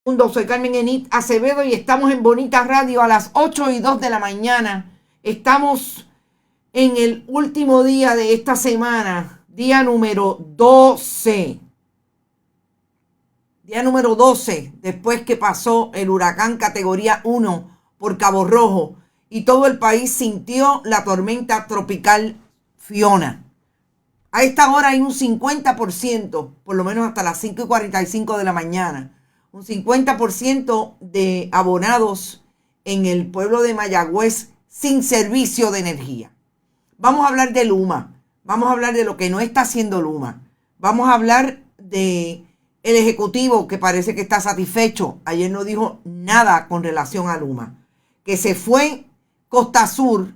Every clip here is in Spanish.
Soy Carmen Enit Acevedo y estamos en Bonita Radio a las 8:02 de la mañana. Estamos en el último día de esta semana, día número 12. Día número 12, después que pasó el huracán categoría 1 por Cabo Rojo y todo el país sintió la tormenta tropical Fiona. A esta hora hay un 50%, por lo menos hasta las 5:45 de la mañana, un 50% de abonados en el pueblo de Mayagüez sin servicio de energía. Vamos a hablar de Luma, vamos a hablar de lo que no está haciendo Luma, vamos a hablar de el ejecutivo que parece que está satisfecho. Ayer no dijo nada con relación a Luma, que se fue Costa Sur,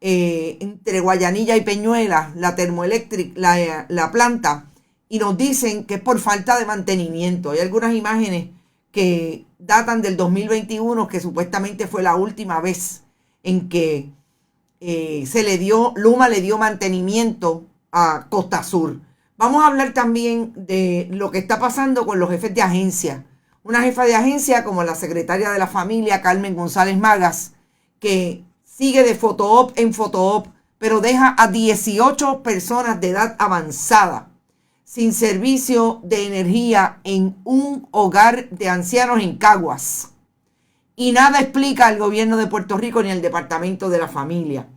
entre Guayanilla y Peñuelas, la termoeléctrica, la planta, y nos dicen que es por falta de mantenimiento. Hay algunas imágenes que datan del 2021, que supuestamente fue la última vez en que Luma le dio mantenimiento a Costa Sur. Vamos a hablar también de lo que está pasando con los jefes de agencia. Una jefa de agencia como la secretaria de la familia, Carmen González Magas, que sigue de foto-op en foto-op, pero deja a 18 personas de edad avanzada sin servicio de energía en un hogar de ancianos en Caguas. Y nada explica el gobierno de Puerto Rico ni el Departamento de la Familia.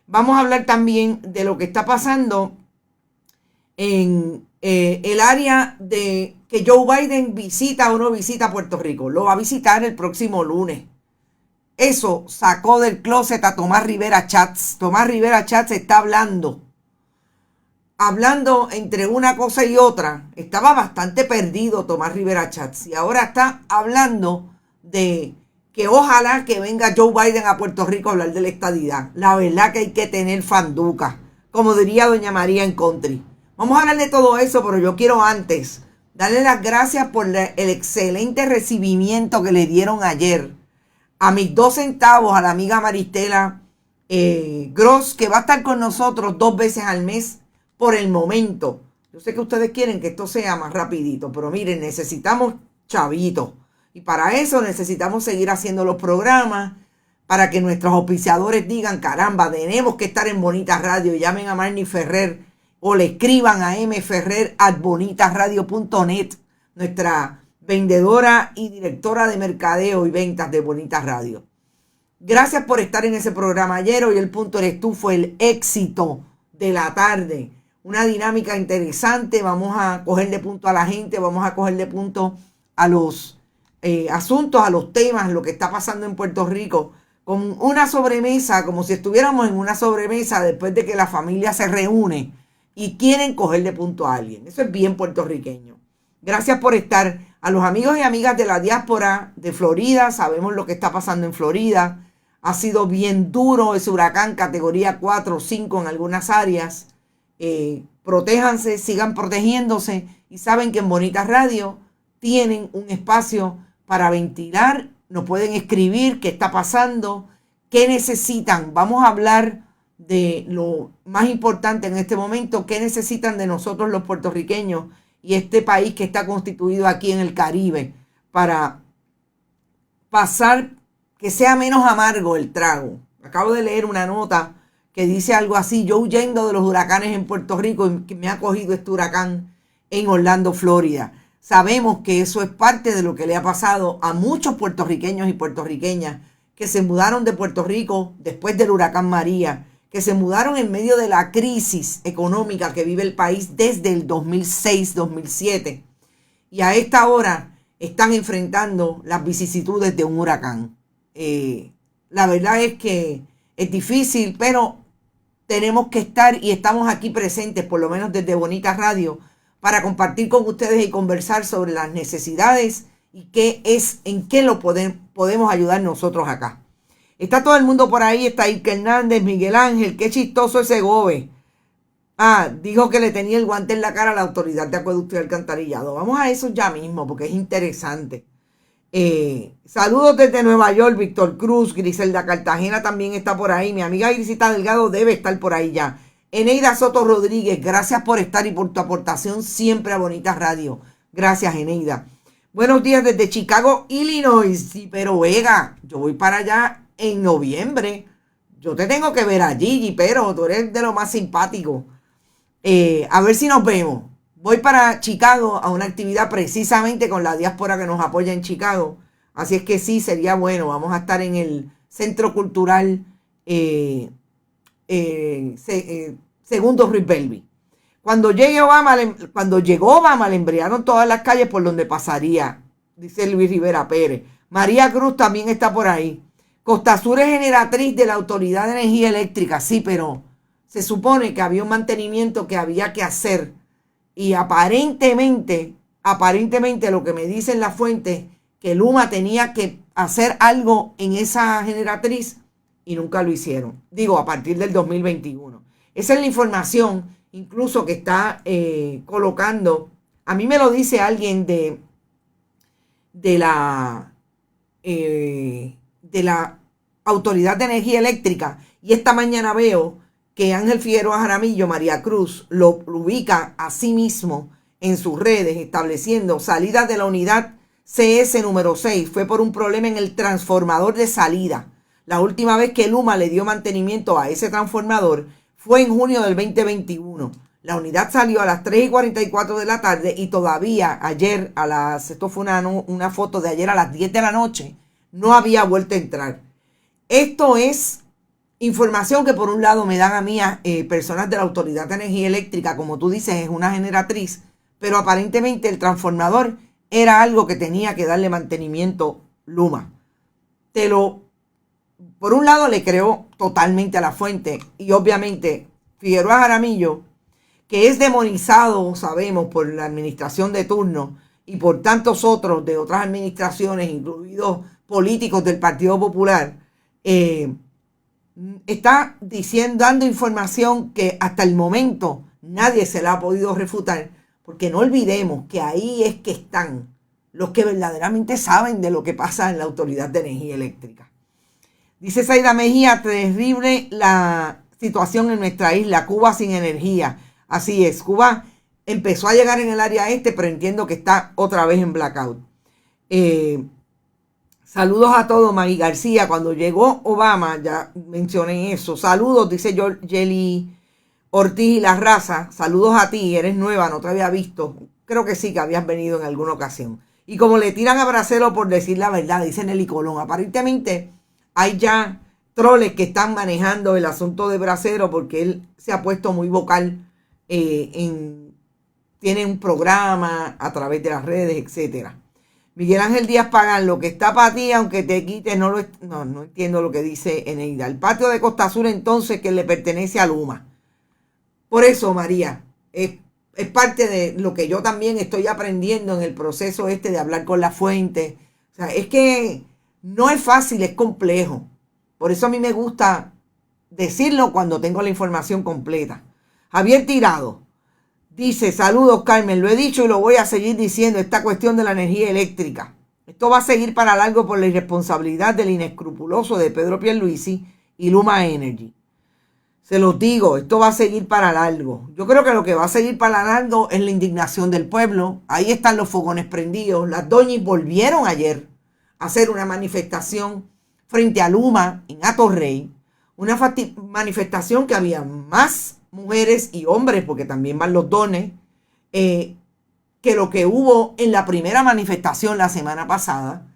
Vamos a hablar también de lo que está pasando en el área de que Joe Biden visita o no visita Puerto Rico. Lo va a visitar el próximo lunes. Eso sacó del closet a Tomás Rivera Chats. Tomás Rivera Chats está hablando entre una cosa y otra. Estaba bastante perdido Tomás Rivera Chats y ahora está hablando de que ojalá que venga Joe Biden a Puerto Rico a hablar de la estadidad. La verdad que hay que tener fanduca, como diría doña María en country. Vamos a hablar de todo eso, pero yo quiero antes darle las gracias por el excelente recibimiento que le dieron ayer a mis 2 centavos, a la amiga Maristela Gross, que va a estar con nosotros 2 veces al mes por el momento. Yo sé que ustedes quieren que esto sea más rapidito, pero miren, necesitamos chavitos. Y para eso necesitamos seguir haciendo los programas, para que nuestros auspiciadores digan, caramba, tenemos que estar en Bonita Radio. Y llamen a Marnie Ferrer o le escriban a mferrer@bonitasradio.net, nuestra vendedora y directora de mercadeo y ventas de Bonita Radio. Gracias por estar en ese programa ayer. Hoy el punto eres tú, fue el éxito de la tarde. Una dinámica interesante. Vamos a cogerle punto a la gente, vamos a cogerle punto a los asuntos, a los temas, lo que está pasando en Puerto Rico, con una sobremesa, como si estuviéramos en una sobremesa después de que la familia se reúne y quieren cogerle punto a alguien. Eso es bien puertorriqueño. Gracias por estar. A los amigos y amigas de la diáspora de Florida, sabemos lo que está pasando en Florida. Ha sido bien duro ese huracán categoría 4 o 5 en algunas áreas. Protéjanse, sigan protegiéndose y saben que en Bonita Radio tienen un espacio para ventilar. Nos pueden escribir qué está pasando, qué necesitan. Vamos a hablar de lo más importante en este momento, qué necesitan de nosotros los puertorriqueños y este país que está constituido aquí en el Caribe para pasar, que sea menos amargo el trago. Acabo de leer una nota que dice algo así: yo huyendo de los huracanes en Puerto Rico y que me ha cogido este huracán en Orlando, Florida. Sabemos que eso es parte de lo que le ha pasado a muchos puertorriqueños y puertorriqueñas que se mudaron de Puerto Rico después del huracán María, que se mudaron en medio de la crisis económica que vive el país desde el 2006-2007. Y a esta hora están enfrentando las vicisitudes de un huracán. La verdad es que es difícil, pero tenemos que estar y estamos aquí presentes, por lo menos desde Bonita Radio, para compartir con ustedes y conversar sobre las necesidades y en qué lo podemos ayudar nosotros acá. Está todo el mundo por ahí, está Ike Hernández, Miguel Ángel, qué chistoso ese gobe. Dijo que le tenía el guante en la cara a la autoridad de acueducto y alcantarillado. Vamos a eso ya mismo porque es interesante. Saludos desde Nueva York, Víctor Cruz, Griselda Cartagena también está por ahí. Mi amiga Grisita Delgado debe estar por ahí ya. Eneida Soto Rodríguez, gracias por estar y por tu aportación siempre a Bonita Radio. Gracias, Eneida. Buenos días desde Chicago, Illinois. Sí, pero Vega, yo voy para allá en noviembre. Yo te tengo que ver allí, pero tú eres de lo más simpático. A ver si nos vemos. Voy para Chicago a una actividad precisamente con la diáspora que nos apoya en Chicago. Así es que sí, sería bueno. Vamos a estar en el Centro Cultural Segundo Ruiz Belvi. Cuando llegó Obama, le embriagaron todas las calles por donde pasaría, dice Luis Rivera Pérez. María Cruz también está por ahí. Costa Sur es generatriz de la Autoridad de Energía Eléctrica, sí, pero se supone que había un mantenimiento que había que hacer. Y aparentemente lo que me dicen las fuentes, que Luma tenía que hacer algo en esa generatriz y nunca lo hicieron. Digo, a partir del 2021. Esa es la información incluso que está colocando. A mí me lo dice alguien de la Autoridad de Energía Eléctrica, y esta mañana veo que Ángel Figueroa Jaramillo, María Cruz, lo ubica a sí mismo en sus redes, estableciendo salidas de la unidad CS número 6. Fue por un problema en el transformador de salida. La última vez que Luma le dio mantenimiento a ese transformador fue en junio del 2021. La unidad salió a las 3:44 de la tarde y todavía ayer esto fue una foto de ayer a las 10 de la noche, no había vuelto a entrar. Esto es información que por un lado me dan a mí personas de la Autoridad de Energía Eléctrica, como tú dices, es una generatriz, pero aparentemente el transformador era algo que tenía que darle mantenimiento Luma. Por un lado le creo totalmente a la fuente, y obviamente Figueroa Jaramillo, que es demonizado, sabemos, por la administración de turno y por tantos otros de otras administraciones, incluidos políticos del Partido Popular, está dando información que hasta el momento nadie se la ha podido refutar, porque no olvidemos que ahí es que están los que verdaderamente saben de lo que pasa en la Autoridad de Energía Eléctrica. Dice Zaida Mejía, terrible la situación en nuestra isla, Cuba sin energía. Así es, Cuba empezó a llegar en el área este, pero entiendo que está otra vez en blackout. Saludos a todos, Maggie García. Cuando llegó Obama, ya mencioné eso. Saludos, dice Yeli Ortiz y La Raza. Saludos a ti, eres nueva, no te había visto. Creo que sí, que habías venido en alguna ocasión. Y como le tiran a Bracero por decir la verdad, dice Nelly Colón. Aparentemente hay ya troles que están manejando el asunto de Bracero porque él se ha puesto muy vocal. Tiene un programa a través de las redes, etcétera. Miguel Ángel Díaz Pagán, lo que está para ti, aunque te quites, no entiendo lo que dice Eneida. El patio de Costa Sur, entonces, que le pertenece a Luma. Por eso, María, es parte de lo que yo también estoy aprendiendo en el proceso de hablar con la fuente. O sea, es que no es fácil, es complejo. Por eso a mí me gusta decirlo cuando tengo la información completa. Javier Tirado dice, saludos Carmen, lo he dicho y lo voy a seguir diciendo, esta cuestión de la energía eléctrica. Esto va a seguir para largo por la irresponsabilidad del inescrupuloso de Pedro Pierluisi y Luma Energy. Se los digo, esto va a seguir para largo. Yo creo que lo que va a seguir para largo es la indignación del pueblo. Ahí están los fogones prendidos. Las doñas volvieron ayer a hacer una manifestación frente a Luma en Atorrey. Una manifestación que había más mujeres y hombres, porque también van los dones, que lo que hubo en la primera manifestación la semana pasada.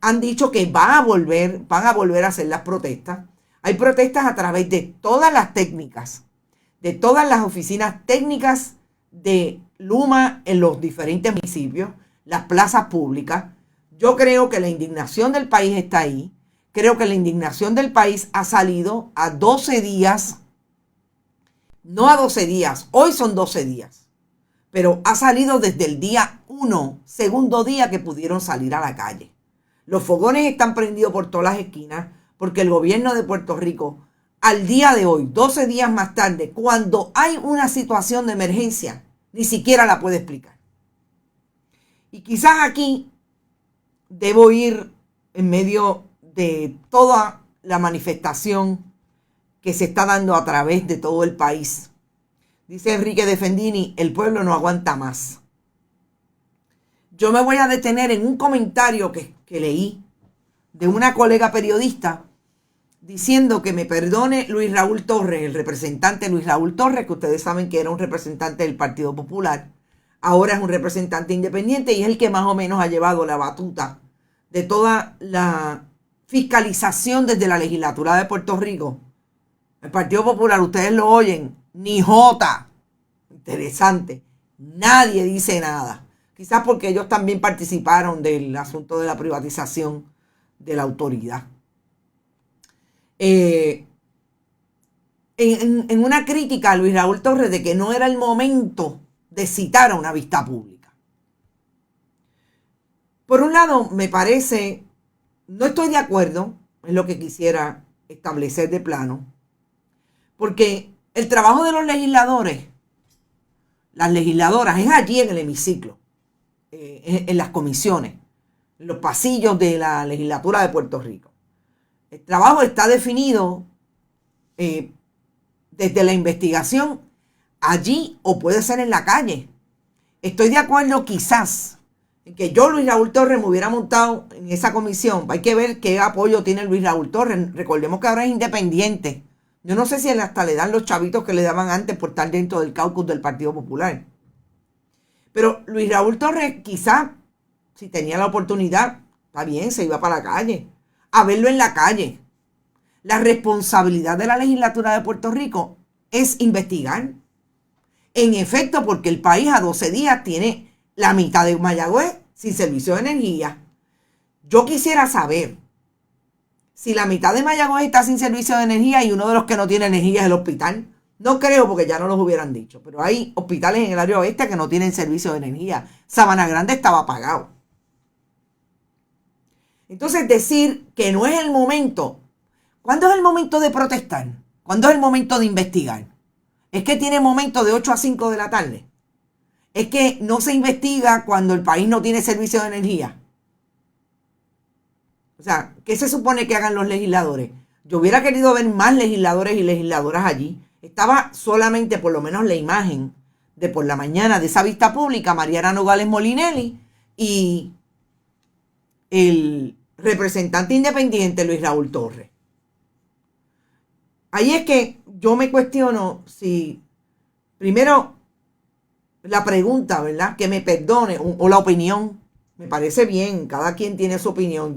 Han dicho que van a volver a hacer las protestas. Hay protestas a través de todas las técnicas, de todas las oficinas técnicas de Luma en los diferentes municipios, las plazas públicas. Yo creo que la indignación del país está ahí. Creo que la indignación del país ha salido a 12 días, no a 12 días, hoy son 12 días, pero ha salido desde el día 1, segundo día que pudieron salir a la calle. Los fogones están prendidos por todas las esquinas porque el gobierno de Puerto Rico, al día de hoy, 12 días más tarde, cuando hay una situación de emergencia, ni siquiera la puede explicar. Y quizás aquí debo ir en medio de toda la manifestación que se está dando a través de todo el país. Dice Enrique Defendini, el pueblo no aguanta más. yo me voy a detener en un comentario que leí de una colega periodista diciendo que me perdone Luis Raúl Torres, el representante Luis Raúl Torres, que ustedes saben que era un representante del Partido Popular, ahora es un representante independiente y es el que más o menos ha llevado la batuta de toda la fiscalización desde la legislatura de Puerto Rico. El Partido Popular, ustedes lo oyen, ni jota. Interesante. Nadie dice nada. Quizás porque ellos también participaron del asunto de la privatización de la autoridad. En una crítica a Luis Raúl Torres de que no era el momento de citar a una vista pública. Por un lado, me parece, no estoy de acuerdo, es lo que quisiera establecer de plano, porque el trabajo de los legisladores, las legisladoras, es allí en el hemiciclo, en las comisiones, en los pasillos de la legislatura de Puerto Rico. El trabajo está definido desde la investigación allí o puede ser en la calle. Estoy de acuerdo quizás en que yo, Luis Raúl Torres, me hubiera montado en esa comisión. Hay que ver qué apoyo tiene Luis Raúl Torres. Recordemos que ahora es independiente. Yo no sé si hasta le dan los chavitos que le daban antes por estar dentro del caucus del Partido Popular. Pero Luis Raúl Torres quizás, si tenía la oportunidad, está bien, se iba para la calle. A verlo en la calle. La responsabilidad de la legislatura de Puerto Rico es investigar. En efecto, porque el país a 12 días tiene la mitad de Mayagüez sin servicio de energía. Yo quisiera saber si la mitad de Mayagüez está sin servicio de energía y uno de los que no tiene energía es el hospital. No creo, porque ya no los hubieran dicho, pero hay hospitales en el área oeste que no tienen servicio de energía. Sabana Grande estaba apagado. Entonces, decir que no es el momento. ¿Cuándo es el momento de protestar? ¿Cuándo es el momento de investigar? ¿Es que tiene momento de 8 a 5 de la tarde? ¿Es que no se investiga cuando el país no tiene servicio de energía? O sea, ¿qué se supone que hagan los legisladores? Yo hubiera querido ver más legisladores y legisladoras allí. Estaba solamente, por lo menos, la imagen de por la mañana de esa vista pública, Mariana Nogales Molinelli y el representante independiente Luis Raúl Torres. Ahí es que yo me cuestiono si, primero, la pregunta, ¿verdad? Que me perdone, o la opinión, me parece bien, cada quien tiene su opinión.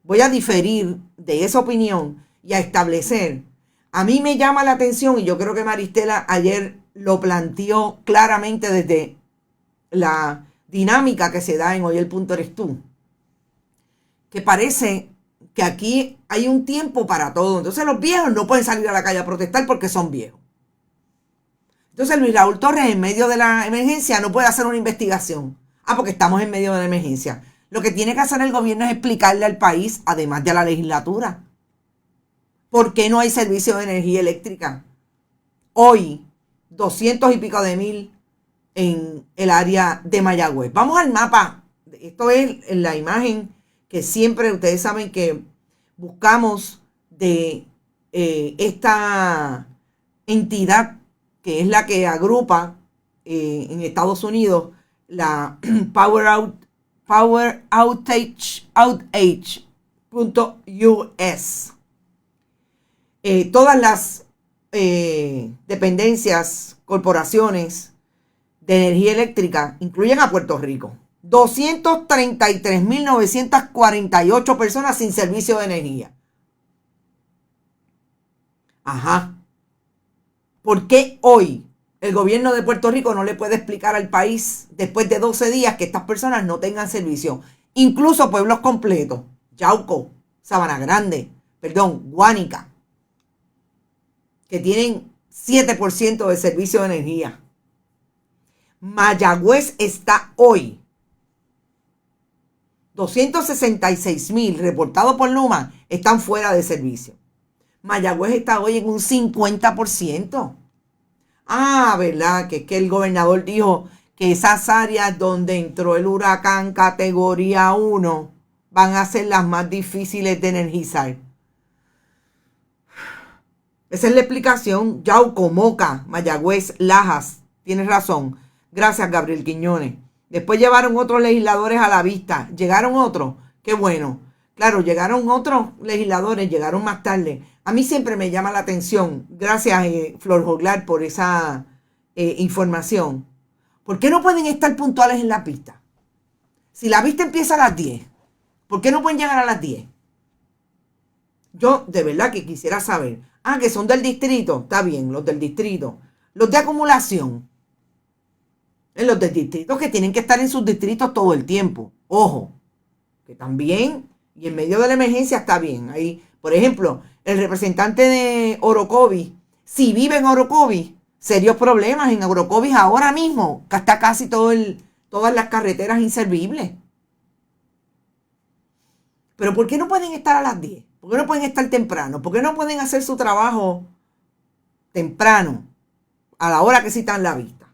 Voy a diferir de esa opinión y a establecer. A mí me llama la atención, y yo creo que Maristela ayer lo planteó claramente desde la dinámica que se da en Hoy el Punto Eres Tú, que parece que aquí hay un tiempo para todo. Entonces los viejos no pueden salir a la calle a protestar porque son viejos. Entonces Luis Raúl Torres, en medio de la emergencia, no puede hacer una investigación. Porque estamos en medio de la emergencia. Lo que tiene que hacer el gobierno es explicarle al país, además de a la legislatura, por qué no hay servicio de energía eléctrica. Hoy, 200 y pico de mil en el área de Mayagüez. Vamos al mapa. Esto es la imagen que siempre ustedes saben que buscamos de esta entidad que es la que agrupa en Estados Unidos la poweroutage.us. Todas las dependencias, corporaciones de energía eléctrica incluyen a Puerto Rico. 233.948 personas sin servicio de energía. Ajá. ¿Por qué hoy el gobierno de Puerto Rico no le puede explicar al país después de 12 días que estas personas no tengan servicio? Incluso pueblos completos, Yauco, Sabana Grande, Guánica, que tienen 7% de servicio de energía. Mayagüez está hoy 266.000 reportados por Luma están fuera de servicio. Mayagüez está hoy en un 50%. ¿Verdad? Que es que el gobernador dijo que esas áreas donde entró el huracán categoría 1 van a ser las más difíciles de energizar. Esa es la explicación. Yauco, Moca, Mayagüez, Lajas. Tienes razón. Gracias, Gabriel Quiñones. Después llevaron otros legisladores a la vista. ¿Llegaron otros? Qué bueno. Claro, llegaron otros legisladores, llegaron más tarde. A mí siempre me llama la atención. Gracias, Flor Joglar, por esa información. ¿Por qué no pueden estar puntuales en la pista? Si la vista empieza a las 10, ¿por qué no pueden llegar a las 10? Yo de verdad que quisiera saber. Ah, que son del distrito. Está bien, los del distrito. Los de acumulación. Los del distrito que tienen que estar en sus distritos todo el tiempo. Ojo, que también, y en medio de la emergencia está bien. Ahí, por ejemplo, el representante de Orocovis, si vive en Orocovis, serios problemas en Orocovis ahora mismo, que está casi todas las carreteras inservibles. Pero ¿por qué no pueden estar a las 10? ¿Por qué no pueden estar temprano? ¿Por qué no pueden hacer su trabajo temprano, a la hora que citan la vista?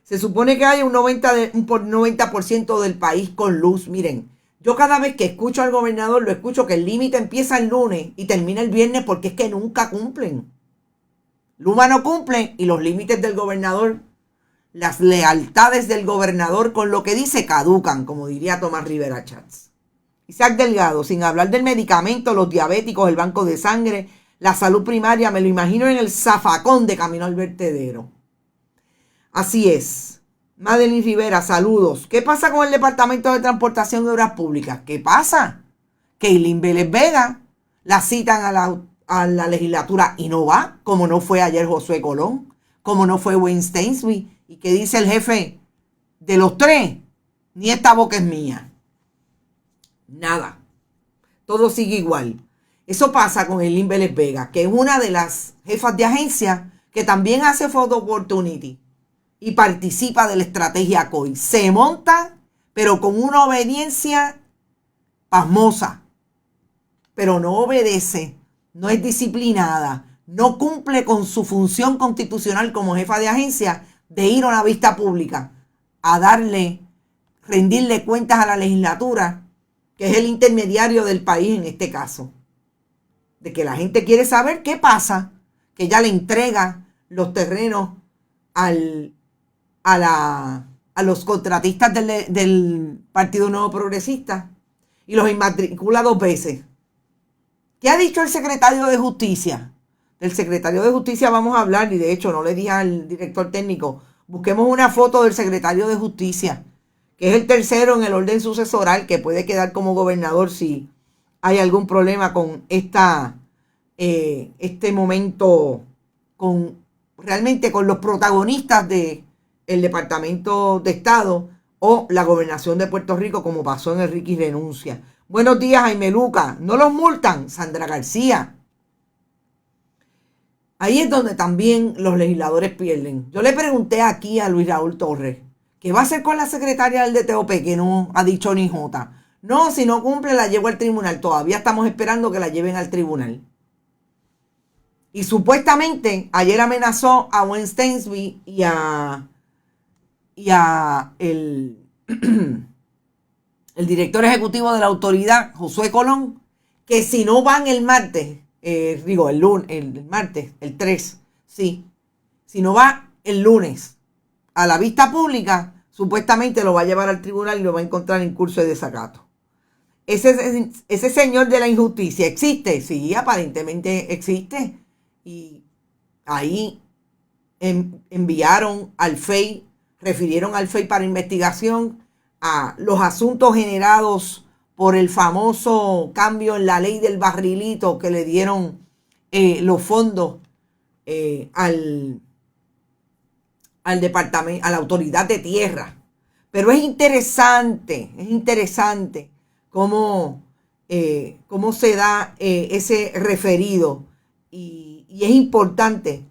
Se supone que hay un 90% del país con luz. Miren, yo cada vez que escucho al gobernador, lo escucho que el límite empieza el lunes y termina el viernes porque es que nunca cumplen. Luma no cumple y los límites del gobernador, las lealtades del gobernador con lo que dice caducan, como diría Tomás Rivera Chats. Isaac Delgado, sin hablar del medicamento, los diabéticos, el banco de sangre, la salud primaria, me lo imagino en el zafacón de camino al vertedero. Así es. Madeline Rivera, saludos. ¿Qué pasa con el Departamento de Transportación y Obras Públicas? ¿Qué pasa? Que Eileen Vélez Vega la citan a la legislatura y no va, como no fue ayer Josué Colón, como no fue Wayne Stainsby. ¿Y qué dice el jefe? De los tres, ni esta boca es mía. Nada. Todo sigue igual. Eso pasa con Eileen Vélez Vega, que es una de las jefas de agencia que también hace Photo Opportunity y participa de la estrategia COI. Se monta, pero con una obediencia pasmosa. Pero no obedece, no es disciplinada, no cumple con su función constitucional como jefa de agencia de ir a una vista pública a rendirle cuentas a la legislatura, que es el intermediario del país en este caso. De que la gente quiere saber qué pasa, que ella le entrega los terrenos a los contratistas del Partido Nuevo Progresista y los inmatricula 2 veces. ¿Qué ha dicho el secretario de Justicia? Del secretario de Justicia vamos a hablar, y de hecho no le dije al director técnico, busquemos una foto del secretario de Justicia, que es el tercero en el orden sucesoral, que puede quedar como gobernador si hay algún problema con este momento, realmente con los protagonistas del Departamento de Estado o la gobernación de Puerto Rico, como pasó en el Ricky Renuncia. Buenos días, Jaime Luca. ¿No los multan? Sandra García. Ahí es donde también los legisladores pierden. Yo le pregunté aquí a Luis Raúl Torres, ¿qué va a hacer con la secretaria del DTOP que no ha dicho ni jota? No, si no cumple la llevo al tribunal. Todavía estamos esperando que la lleven al tribunal. Y supuestamente ayer amenazó a Wayne Stainsby y a el director ejecutivo de la autoridad, Josué Colón, que si no van el martes, el martes, el 3, sí, si no va el lunes a la vista pública, supuestamente lo va a llevar al tribunal y lo va a encontrar en curso de desacato. Ese señor de la injusticia existe, sí, aparentemente existe. Y ahí enviaron al FEI, refirieron al FEI para investigación a los asuntos generados por el famoso cambio en la ley del barrilito que le dieron los fondos al departamento, a la autoridad de tierra. Pero es interesante cómo se da ese referido y es importante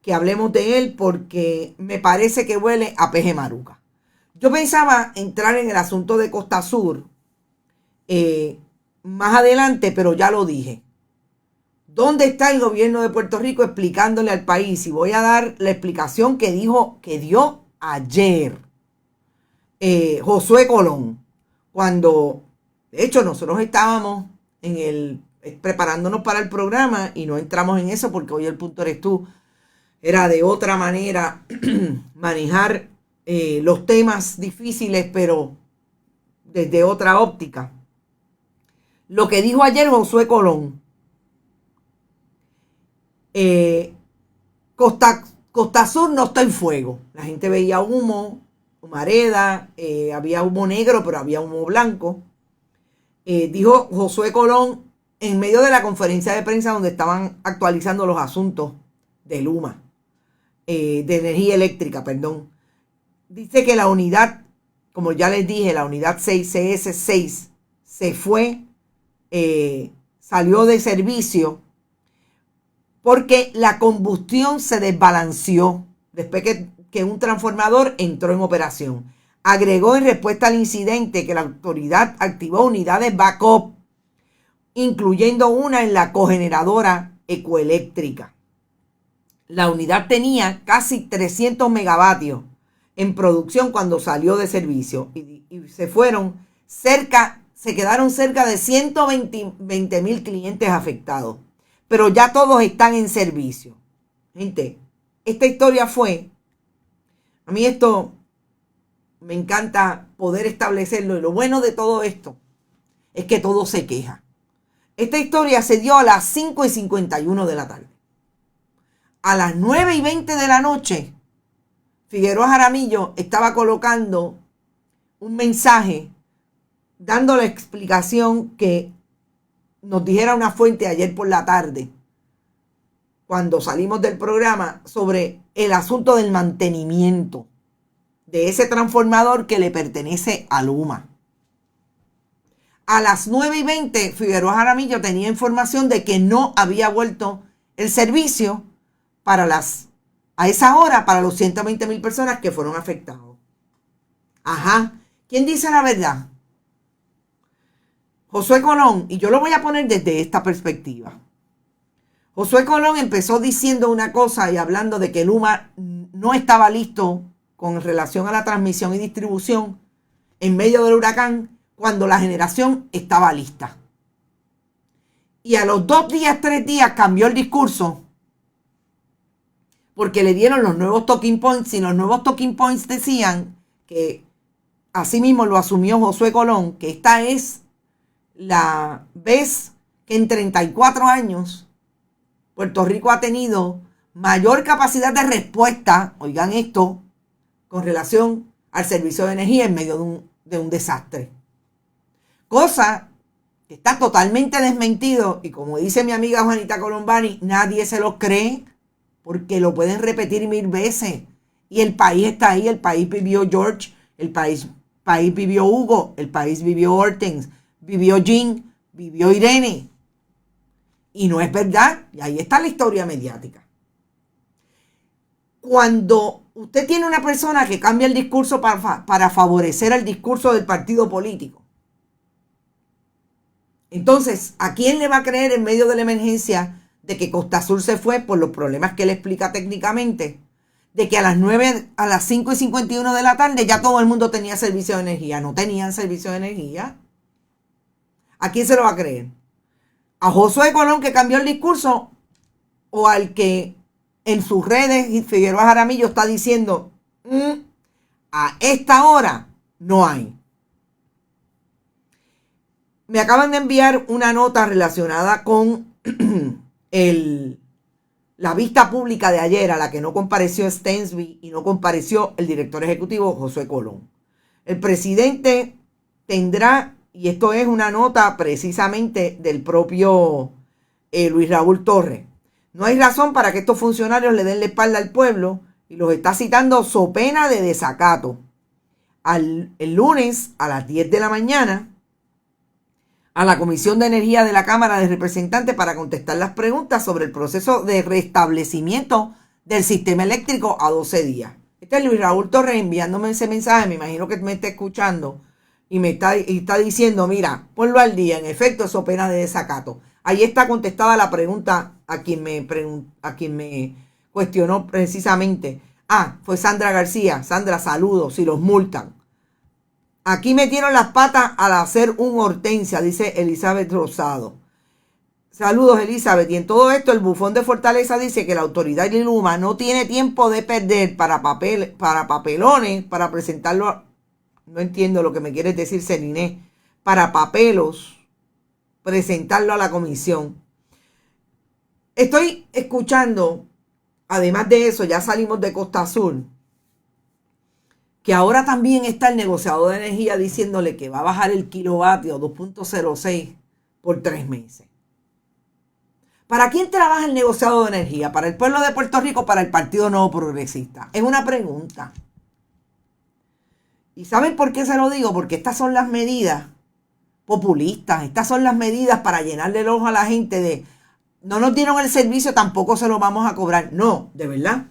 que hablemos de él porque me parece que huele a peje maruca. Yo pensaba entrar en el asunto de Costa Sur más adelante, pero ya lo dije. ¿Dónde está el gobierno de Puerto Rico explicándole al país? Y voy a dar la explicación que dio ayer Josué Colón, cuando de hecho nosotros estábamos preparándonos para el programa y no entramos en eso porque hoy el punto eres tú. Era de otra manera manejar los temas difíciles, pero desde otra óptica. Lo que dijo ayer Josué Colón. Costa Sur no está en fuego. La gente veía humo, humareda, había humo negro, pero había humo blanco. Dijo Josué Colón en medio de la conferencia de prensa donde estaban actualizando los asuntos de Luma, de energía eléctrica, perdón. Dice que la unidad, como ya les dije, la unidad 6, CS6, se fue, salió de servicio porque la combustión se desbalanceó después que un transformador entró en operación. Agregó en respuesta al incidente que la autoridad activó unidades backup, incluyendo una en la cogeneradora ecoeléctrica. La unidad tenía casi 300 megavatios en producción cuando salió de servicio y se quedaron cerca de 120,000 clientes afectados. Pero ya todos están en servicio. Gente, esta historia a mí esto me encanta poder establecerlo, y lo bueno de todo esto es que todo se queja. Esta historia se dio a las 5:51 de la tarde. A las 9:20 de la noche, Figueroa Jaramillo estaba colocando un mensaje dando la explicación que nos dijera una fuente ayer por la tarde, cuando salimos del programa, sobre el asunto del mantenimiento de ese transformador que le pertenece a Luma. A las 9:20, Figueroa Jaramillo tenía información de que no había vuelto el servicio a esa hora para los 120,000 personas que fueron afectados. Ajá, ¿quién dice la verdad? Josué Colón, y yo lo voy a poner desde esta perspectiva. Josué Colón empezó diciendo una cosa y hablando de que Luma no estaba listo con relación a la transmisión y distribución en medio del huracán cuando la generación estaba lista. Y a los 2 días, 3 días cambió el discurso porque le dieron los nuevos talking points, y los nuevos talking points decían que, así mismo lo asumió Josué Colón, que esta es la vez que en 34 años Puerto Rico ha tenido mayor capacidad de respuesta, oigan esto, con relación al servicio de energía en medio de un desastre. Cosa que está totalmente desmentido, y como dice mi amiga Juanita Colombani, nadie se lo cree porque lo pueden repetir 1000 veces. Y el país está ahí, el país vivió George, el país vivió Hugo, el país vivió Hortense, vivió Jean, vivió Irene. Y no es verdad. Y ahí está la historia mediática. Cuando usted tiene una persona que cambia el discurso para favorecer el discurso del partido político, entonces, ¿a quién le va a creer en medio de la emergencia de que Costa Sur se fue por los problemas que él explica técnicamente? De que a las 5:51 de la tarde ya todo el mundo tenía servicio de energía. No tenían servicio de energía. ¿A quién se lo va a creer? ¿A Josué Colón, que cambió el discurso? ¿O al que en sus redes Figueroa Jaramillo está diciendo a esta hora no hay? Me acaban de enviar una nota relacionada con la vista pública de ayer, a la que no compareció Stensby y no compareció el director ejecutivo Josué Colón. El presidente tendrá, y esto es una nota precisamente del propio Luis Raúl Torres, no hay razón para que estos funcionarios le den la espalda al pueblo, y los está citando so pena de desacato. El lunes a las 10 de la mañana a la Comisión de Energía de la Cámara de Representantes para contestar las preguntas sobre el proceso de restablecimiento del sistema eléctrico a 12 días. Este es Luis Raúl Torres enviándome ese mensaje, me imagino que me está escuchando y me está diciendo, mira, ponlo al día, en efecto, eso pena de desacato. Ahí está contestada la pregunta a quien me cuestionó precisamente. Fue Sandra García. Sandra, saludos, si los multan. Aquí metieron las patas al hacer un Hortensia, dice Elizabeth Rosado. Saludos, Elizabeth. Y en todo esto, el bufón de Fortaleza dice que la autoridad de Luma no tiene tiempo de perder para papelones, para presentarlo. No entiendo lo que me quieres decir, Celine. Para papelos, presentarlo a la comisión. Estoy escuchando, además de eso, ya salimos de Costa Azul, que ahora también está el negociador de energía diciéndole que va a bajar el kilovatio 2.06 por 3 meses. ¿Para quién trabaja el negociador de energía? ¿Para el pueblo de Puerto Rico o para el Partido Nuevo Progresista? Es una pregunta. ¿Y saben por qué se lo digo? Porque estas son las medidas populistas. Estas son las medidas para llenarle el ojo a la gente de no nos dieron el servicio, tampoco se lo vamos a cobrar. No, de verdad.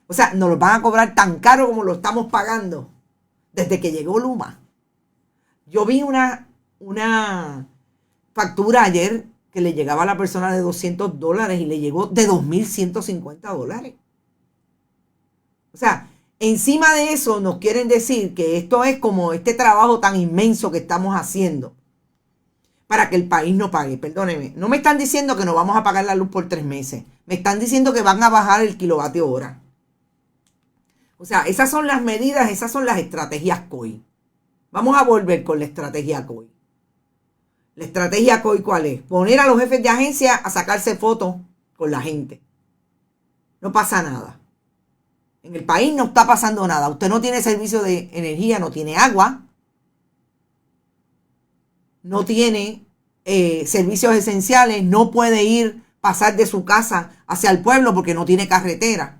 O sea, nos lo van a cobrar tan caro como lo estamos pagando desde que llegó Luma. Yo vi una factura ayer que le llegaba a la persona de $200 y le llegó de $2.150. O sea, encima de eso nos quieren decir que esto es como este trabajo tan inmenso que estamos haciendo para que el país no pague. Perdóneme, no me están diciendo que no vamos a pagar la luz por 3 meses. Me están diciendo que van a bajar el kilovatio hora. O sea, esas son las medidas, esas son las estrategias COI. Vamos a volver con la estrategia COI. La estrategia COI, ¿cuál es? Poner a los jefes de agencia a sacarse fotos con la gente. No pasa nada. En el país no está pasando nada. Usted no tiene servicio de energía, no tiene agua, no tiene servicios esenciales, no puede pasar de su casa hacia el pueblo porque no tiene carretera.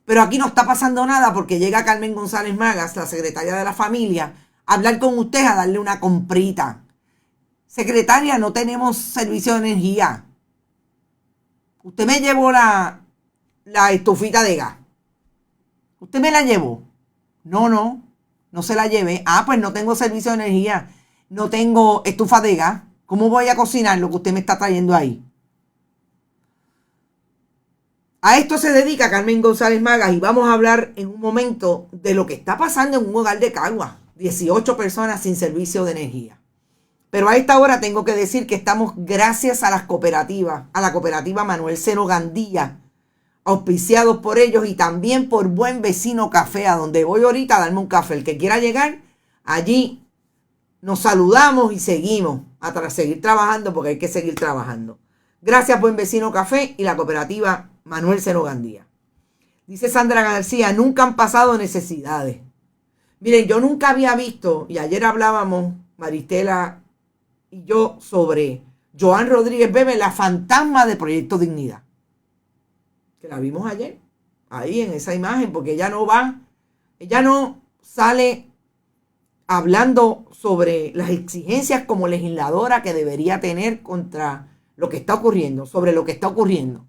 Pero aquí no está pasando nada porque llega Carmen González Magas, la secretaria de la familia, a hablar con usted, a darle una comprita. Secretaria, no tenemos servicio de energía. Usted me llevó la estufita de gas. ¿Usted me la llevó? No se la llevé. Ah, pues no tengo servicio de energía. No tengo estufa de gas. ¿Cómo voy a cocinar lo que usted me está trayendo ahí? A esto se dedica Carmen González Magas y vamos a hablar en un momento de lo que está pasando en un hogar de Cagua. 18 personas sin servicio de energía. Pero a esta hora tengo que decir que estamos gracias a las cooperativas, a la cooperativa Manuel Seno Gandía, auspiciados por ellos y también por Buen Vecino Café, a donde voy ahorita a darme un café. El que quiera llegar, allí nos saludamos y seguimos a seguir trabajando porque hay que seguir trabajando. Gracias Buen Vecino Café y la cooperativa Manuel Seno Gandía. Dice Sandra García, nunca han pasado necesidades. Miren, yo nunca había visto, y ayer hablábamos, Maristela y yo, sobre Joan Rodríguez Bebe, la fantasma de Proyecto Dignidad. Que la vimos ayer, ahí en esa imagen, porque ella no sale hablando sobre las exigencias como legisladora que debería tener contra lo que está ocurriendo, sobre lo que está ocurriendo.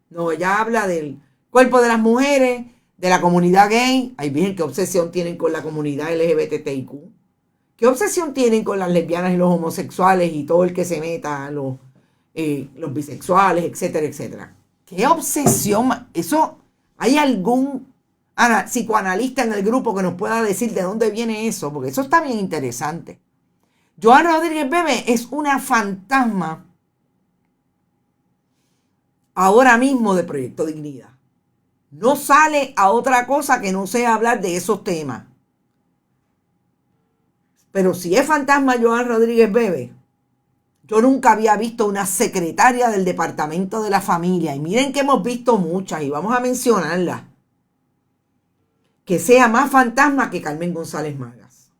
No, ella habla del cuerpo de las mujeres, de la comunidad gay. Ay, bien, qué obsesión tienen con la comunidad LGBTIQ. ¿Qué obsesión tienen con las lesbianas y los homosexuales y todo el que se meta, los bisexuales, etcétera, etcétera? ¿Qué obsesión? Eso, ¿hay algún psicoanalista en el grupo que nos pueda decir de dónde viene eso? Porque eso está bien interesante. Joan Rodríguez Bebe es una fantasma ahora mismo de Proyecto Dignidad. No sale a otra cosa que no sea hablar de esos temas. Pero si es fantasma Joan Rodríguez Bebe, yo nunca había visto una secretaria del Departamento de la Familia, y miren que hemos visto muchas, y vamos a mencionarlas, que sea más fantasma que Carmen González Magas.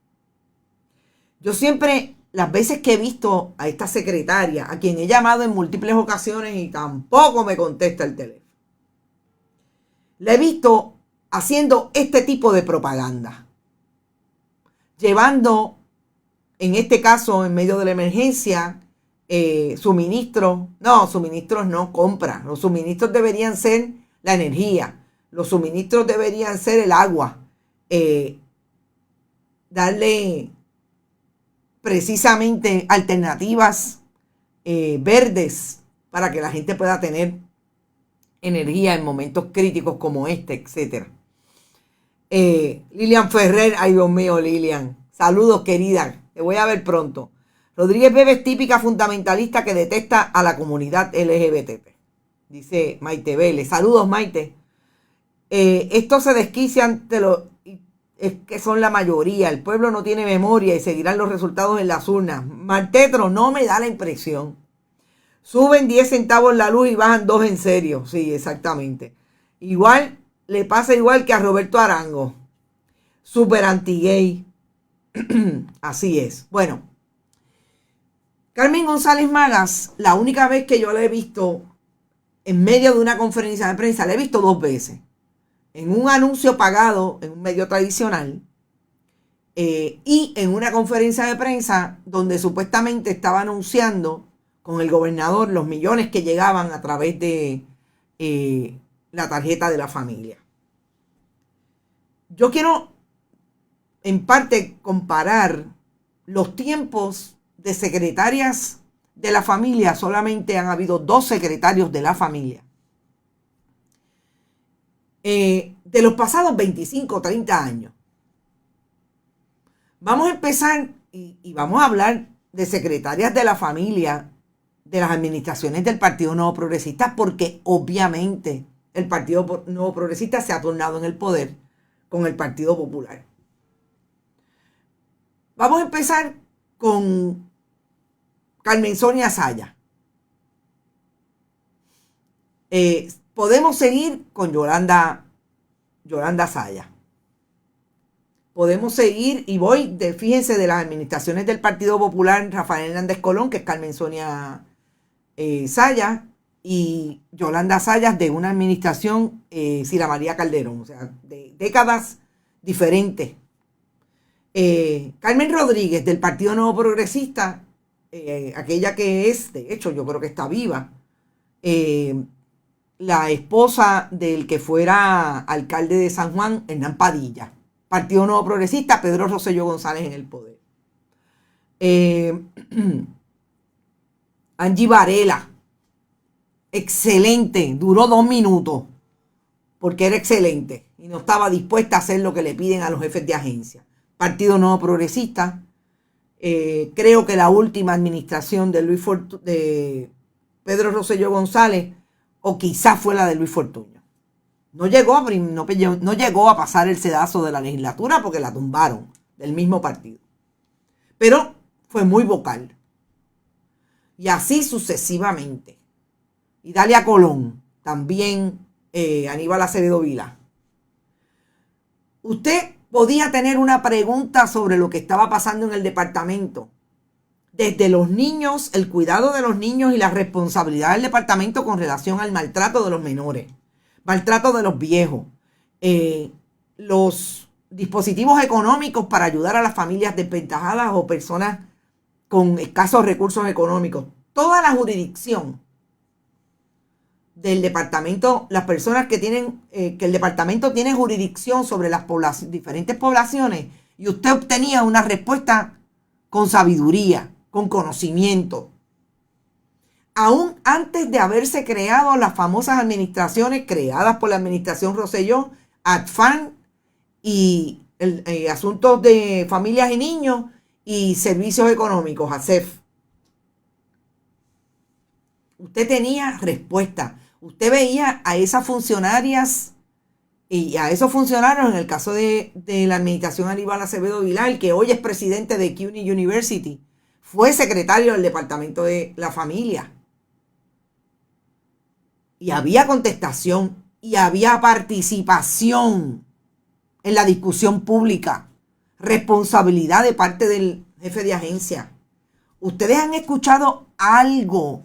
Yo siempre, las veces que he visto a esta secretaria, a quien he llamado en múltiples ocasiones y tampoco me contesta el teléfono, la he visto haciendo este tipo de propaganda, llevando, en este caso, en medio de la emergencia, suministros no, compra. Los suministros deberían ser la energía, los suministros deberían ser el agua, darle precisamente alternativas verdes para que la gente pueda tener energía en momentos críticos como este, etc. Lilian Ferrer, ay Dios mío, Lilian, saludos querida, te voy a ver pronto. Rodríguez Bebe es típica fundamentalista que detesta a la comunidad LGBT. Dice Maite Vélez. Saludos, Maite. Estos se desquician, es que son la mayoría. El pueblo no tiene memoria y seguirán los resultados en las urnas. Martetro, no me da la impresión. Suben 10 centavos la luz y bajan 2 en serio. Sí, exactamente. Igual, le pasa igual que a Roberto Arango. Super anti-gay. Así es. Bueno, Carmen González Magas, la única vez que yo la he visto en medio de una conferencia de prensa, la he visto 2 veces. En un anuncio pagado en un medio tradicional y en una conferencia de prensa donde supuestamente estaba anunciando con el gobernador los millones que llegaban a través de la tarjeta de la familia. Yo quiero en parte comparar los tiempos de secretarias de la familia. Solamente han habido 2 secretarios de la familia. De los pasados 25 o 30 años. Vamos a empezar y vamos a hablar de secretarias de la familia de las administraciones del Partido Nuevo Progresista, porque obviamente el Partido Nuevo Progresista se ha tornado en el poder con el Partido Popular. Vamos a empezar con Carmen Sonia Zaya. Podemos seguir con Yolanda Zaya. Podemos seguir y fíjense, de las administraciones del Partido Popular, Rafael Hernández Colón, que es Carmen Sonia Zaya, y Yolanda Zaya de una administración, Sila María Calderón, o sea, de décadas diferentes. Carmen Rodríguez del Partido Nuevo Progresista, aquella que es, de hecho yo creo que está viva, la esposa del que fuera alcalde de San Juan, Hernán Padilla. Partido Nuevo Progresista, Pedro Rosselló González en el poder. Angie Varela, excelente, duró 2 minutos, porque era excelente y no estaba dispuesta a hacer lo que le piden a los jefes de agencia. Partido Nuevo Progresista, creo que la última administración de Pedro Rosselló González, o quizás fue la de Luis Fortuño. No llegó a pasar el sedazo de la legislatura porque la tumbaron del mismo partido. Pero fue muy vocal. Y así sucesivamente. Y Dalia Colón, también Aníbal Acevedo Vila. Usted podía tener una pregunta sobre lo que estaba pasando en el departamento. Desde los niños, el cuidado de los niños y la responsabilidad del departamento con relación al maltrato de los menores, maltrato de los viejos, los dispositivos económicos para ayudar a las familias desventajadas o personas con escasos recursos económicos. Toda la jurisdicción del departamento, las personas que tienen, que el departamento tiene jurisdicción sobre las diferentes poblaciones, y usted obtenía una respuesta con sabiduría, con conocimiento. Aún antes de haberse creado las famosas administraciones creadas por la administración Rosselló, ADFAN y Asuntos de Familias y Niños y Servicios Económicos, ASEF. Usted tenía respuesta. Usted veía a esas funcionarias y a esos funcionarios, en el caso de la administración Aníbal Acevedo Vilá, que hoy es presidente de CUNY University, fue secretario del Departamento de la Familia. Y había contestación y había participación en la discusión pública, responsabilidad de parte del jefe de agencia. ¿Ustedes han escuchado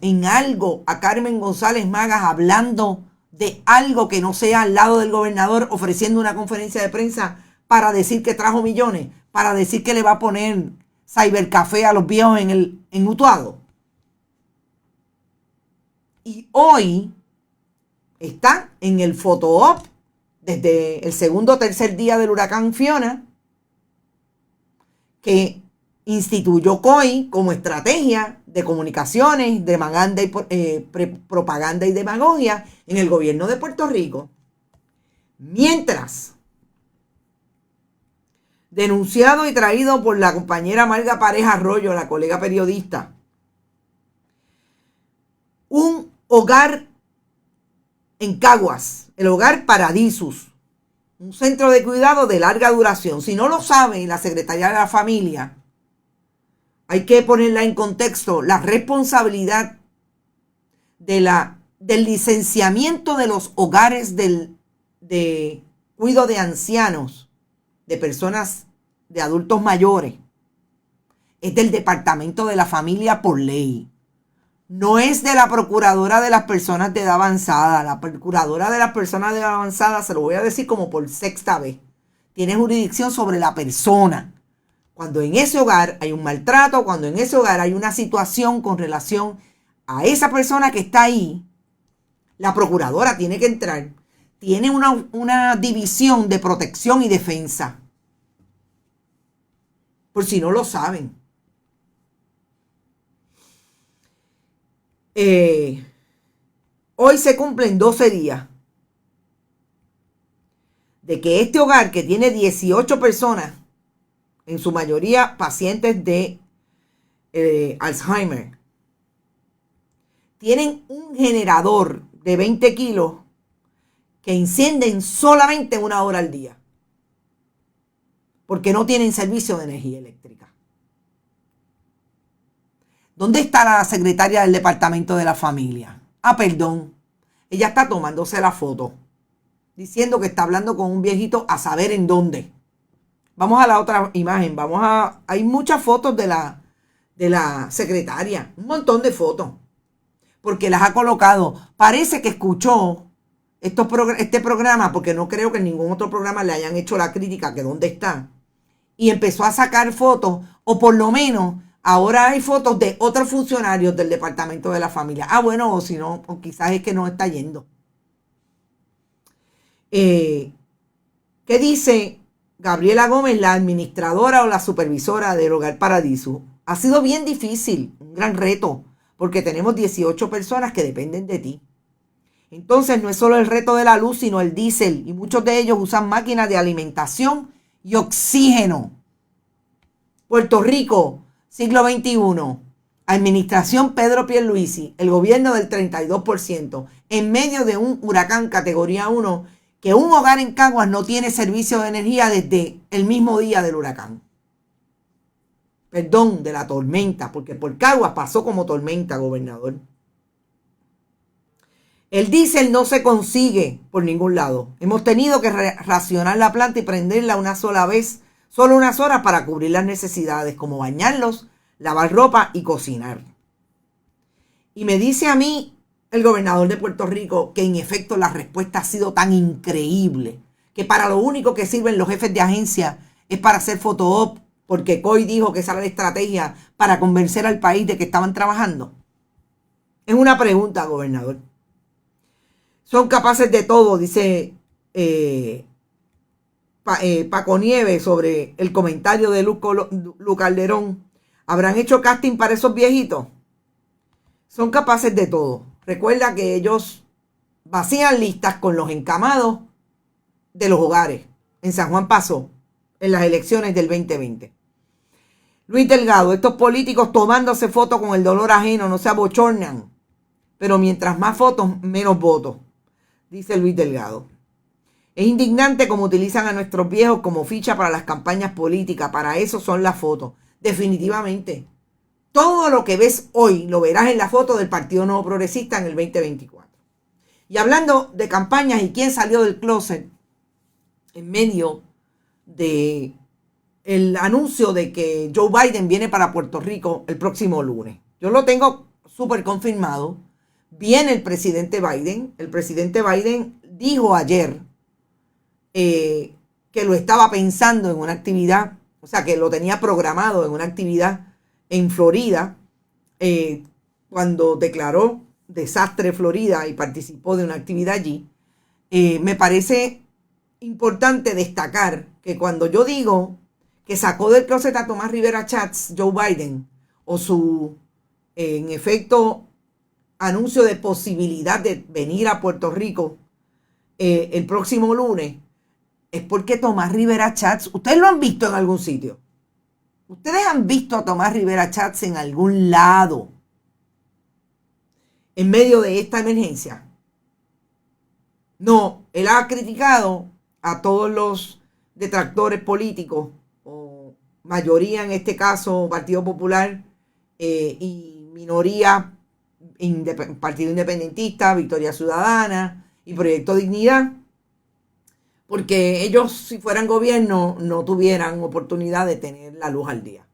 en algo a Carmen González Magas hablando de algo que no sea al lado del gobernador, ofreciendo una conferencia de prensa para decir que trajo millones, para decir que le va a poner cybercafé a los viejos en Utuado? Y hoy está en el photo-op desde el segundo o tercer día del huracán Fiona, que instituyó COI como estrategia de comunicaciones, de propaganda y demagogia en el gobierno de Puerto Rico. Mientras, denunciado y traído por la compañera Marga Pareja Arroyo, la colega periodista. Un hogar en Caguas, el Hogar Paradisus, un centro de cuidado de larga duración. Si no lo sabe la Secretaría de la Familia, hay que ponerla en contexto. La responsabilidad del licenciamiento de los hogares de cuidado de ancianos, de personas, de adultos mayores, es del Departamento de la Familia por ley. No es de la Procuradora de las Personas de Edad Avanzada. La Procuradora de las Personas de Edad Avanzada, se lo voy a decir como por sexta vez, tiene jurisdicción sobre la persona. Cuando en ese hogar hay un maltrato, cuando en ese hogar hay una situación con relación a esa persona que está ahí, la procuradora tiene que entrar. Tiene una división de protección y defensa. Por si no lo saben. Hoy se cumplen 12 días de que este hogar, que tiene 18 personas, en su mayoría pacientes de Alzheimer, tienen un generador de 20 kilos que encienden solamente 1 hora al día, porque no tienen servicio de energía eléctrica. ¿Dónde está la secretaria del Departamento de la Familia? Perdón. Ella está tomándose la foto, diciendo que está hablando con un viejito a saber en dónde. Vamos a la otra imagen. Hay muchas fotos de la secretaria. Un montón de fotos. Porque las ha colocado. Parece que escuchó este programa, porque no creo que en ningún otro programa le hayan hecho la crítica que dónde está. Y empezó a sacar fotos, o por lo menos ahora hay fotos de otros funcionarios del Departamento de la Familia. Bueno, o si no, o quizás es que no está yendo. ¿Qué dice Gabriela Gómez, la administradora o la supervisora del Hogar Paradiso? Ha sido bien difícil, un gran reto, porque tenemos 18 personas que dependen de ti. Entonces no es solo el reto de la luz, sino el diésel, y muchos de ellos usan máquinas de alimentación y oxígeno. Puerto Rico, siglo XXI, administración Pedro Pierluisi, el gobierno del 32%, en medio de un huracán categoría 1, que un hogar en Caguas no tiene servicio de energía desde el mismo día del huracán. Perdón, de la tormenta, porque por Caguas pasó como tormenta, gobernador. El diésel no se consigue por ningún lado. Hemos tenido que racionar la planta y prenderla una sola vez, solo unas horas para cubrir las necesidades, como bañarlos, lavar ropa y cocinar. Y me dice a mí el gobernador de Puerto Rico que en efecto la respuesta ha sido tan increíble que para lo único que sirven los jefes de agencia es para hacer foto-op, porque COI dijo que esa era la estrategia para convencer al país de que estaban trabajando. Es una pregunta, gobernador. Son capaces de todo, dice Paco Nieves sobre el comentario de Lu Calderón. ¿Habrán hecho casting para esos viejitos? Son capaces de todo. Recuerda que ellos vacían listas con los encamados de los hogares. En San Juan pasó en las elecciones del 2020. Luis Delgado, estos políticos tomándose fotos con el dolor ajeno no se abochornan. Pero mientras más fotos, menos votos, dice Luis Delgado. Es indignante cómo utilizan a nuestros viejos como ficha para las campañas políticas. Para eso son las fotos. Definitivamente. Todo lo que ves hoy lo verás en la foto del Partido Nuevo Progresista en el 2024. Y hablando de campañas y quién salió del closet en medio de el anuncio de que Joe Biden viene para Puerto Rico el próximo lunes. Yo lo tengo súper confirmado. Viene el presidente Biden. El presidente Biden dijo ayer que lo estaba pensando en una actividad, o sea, que lo tenía programado en una actividad en Florida, cuando declaró desastre Florida y participó de una actividad allí. Me parece importante destacar que cuando yo digo que sacó del closet a Tomás Rivera Chats Joe Biden, o su, en efecto, anuncio de posibilidad de venir a Puerto Rico el próximo lunes, es porque Tomás Rivera Chats, ustedes lo han visto en algún sitio. Ustedes han visto a Tomás Rivera Chats en algún lado en medio de esta emergencia. No, él ha criticado a todos los detractores políticos, o mayoría en este caso Partido Popular, y minoría Partido Independentista, Victoria Ciudadana y Proyecto Dignidad, porque ellos, si fueran gobierno, no tuvieran oportunidad de tener la luz al día.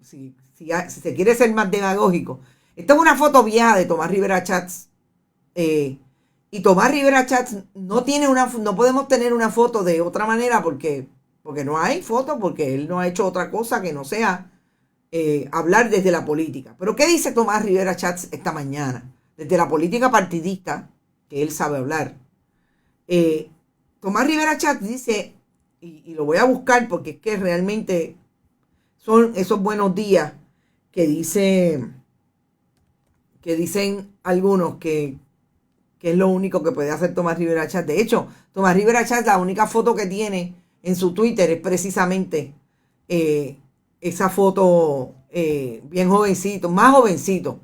Si se quiere ser más demagógico, esta es una foto vieja de Tomás Rivera Chats, y Tomás Rivera Chats no podemos tener una foto de otra manera porque no hay foto, porque él no ha hecho otra cosa que no sea hablar desde la política. Pero ¿qué dice Tomás Rivera Chats esta mañana? Desde la política partidista, que él sabe hablar. Tomás Rivera Chats dice, y lo voy a buscar porque es que realmente son esos buenos días que dicen algunos que es lo único que puede hacer Tomás Rivera Chats. De hecho, Tomás Rivera Chats, la única foto que tiene en su Twitter es precisamente esa foto, bien jovencito, más jovencito.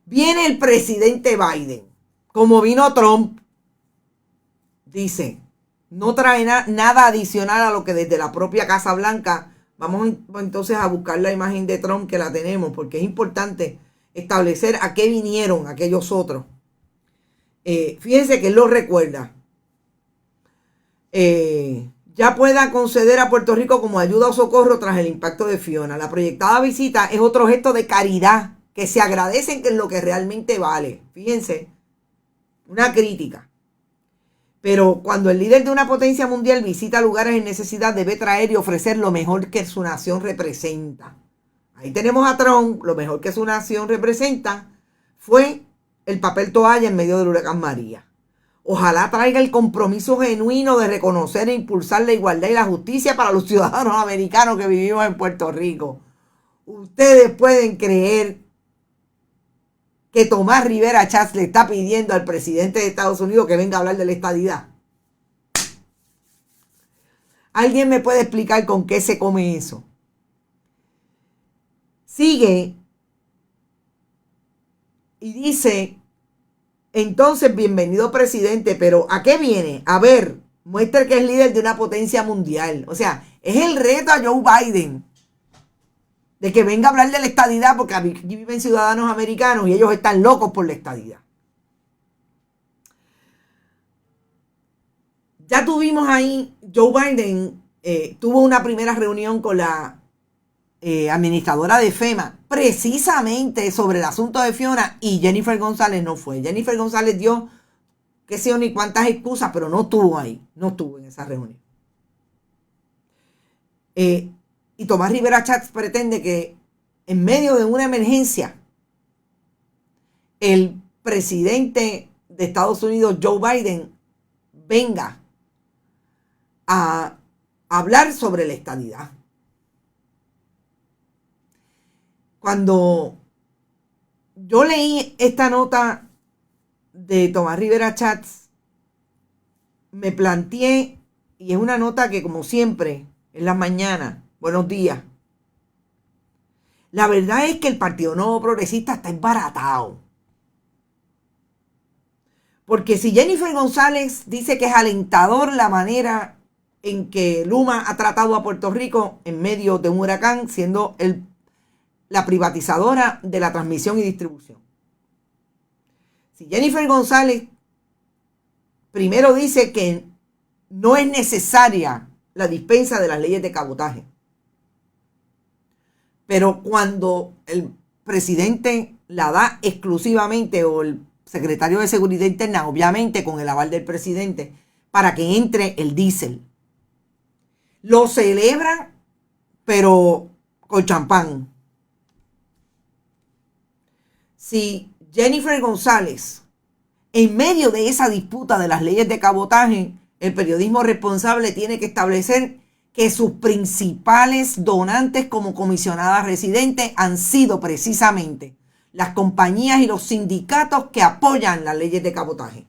Viene el presidente Biden, como vino Trump, dice, no trae nada adicional a lo que desde la propia Casa Blanca. Vamos entonces a buscar la imagen de Trump, que la tenemos, porque es importante establecer a qué vinieron aquellos otros. Fíjense que él lo recuerda. Ya pueda conceder a Puerto Rico como ayuda o socorro tras el impacto de Fiona. La proyectada visita es otro gesto de caridad que se agradecen, que es lo que realmente vale. Fíjense, una crítica. Pero cuando el líder de una potencia mundial visita lugares en necesidad, debe traer y ofrecer lo mejor que su nación representa. Ahí tenemos a Trump. Lo mejor que su nación representa fue el papel toalla en medio del huracán María. Ojalá traiga el compromiso genuino de reconocer e impulsar la igualdad y la justicia para los ciudadanos americanos que vivimos en Puerto Rico. Ustedes pueden creer que Tomás Rivera Chats le está pidiendo al presidente de Estados Unidos que venga a hablar de la estadidad. ¿Alguien me puede explicar con qué se come eso? Sigue y dice, entonces, bienvenido presidente, pero ¿a qué viene? A ver, muestre que es líder de una potencia mundial. O sea, es el reto a Joe Biden de que venga a hablar de la estadidad, porque aquí viven ciudadanos americanos y ellos están locos por la estadidad. Ya tuvimos ahí, Joe Biden tuvo una primera reunión con la administradora de FEMA, precisamente sobre el asunto de Fiona, y Jennifer González no fue. Jennifer González dio, qué sé yo, ni cuántas excusas, pero no estuvo ahí, no estuvo en esa reunión. Y Tomás Rivera Chats pretende que en medio de una emergencia el presidente de Estados Unidos, Joe Biden, venga a hablar sobre la estadidad. Cuando yo leí esta nota de Tomás Rivera Chats, me planteé, y es una nota que como siempre en las mañanas, buenos días, la verdad es que el Partido Nuevo Progresista está embaratado. Porque si Jennifer González dice que es alentador la manera en que Luma ha tratado a Puerto Rico en medio de un huracán, siendo la privatizadora de la transmisión y distribución. Si Jennifer González primero dice que no es necesaria la dispensa de las leyes de cabotaje, pero cuando el presidente la da exclusivamente, o el secretario de Seguridad Interna, obviamente con el aval del presidente, para que entre el diésel, lo celebran, pero con champán. Si Jennifer González, en medio de esa disputa de las leyes de cabotaje, el periodismo responsable tiene que establecer que sus principales donantes como comisionada residente han sido precisamente las compañías y los sindicatos que apoyan las leyes de cabotaje.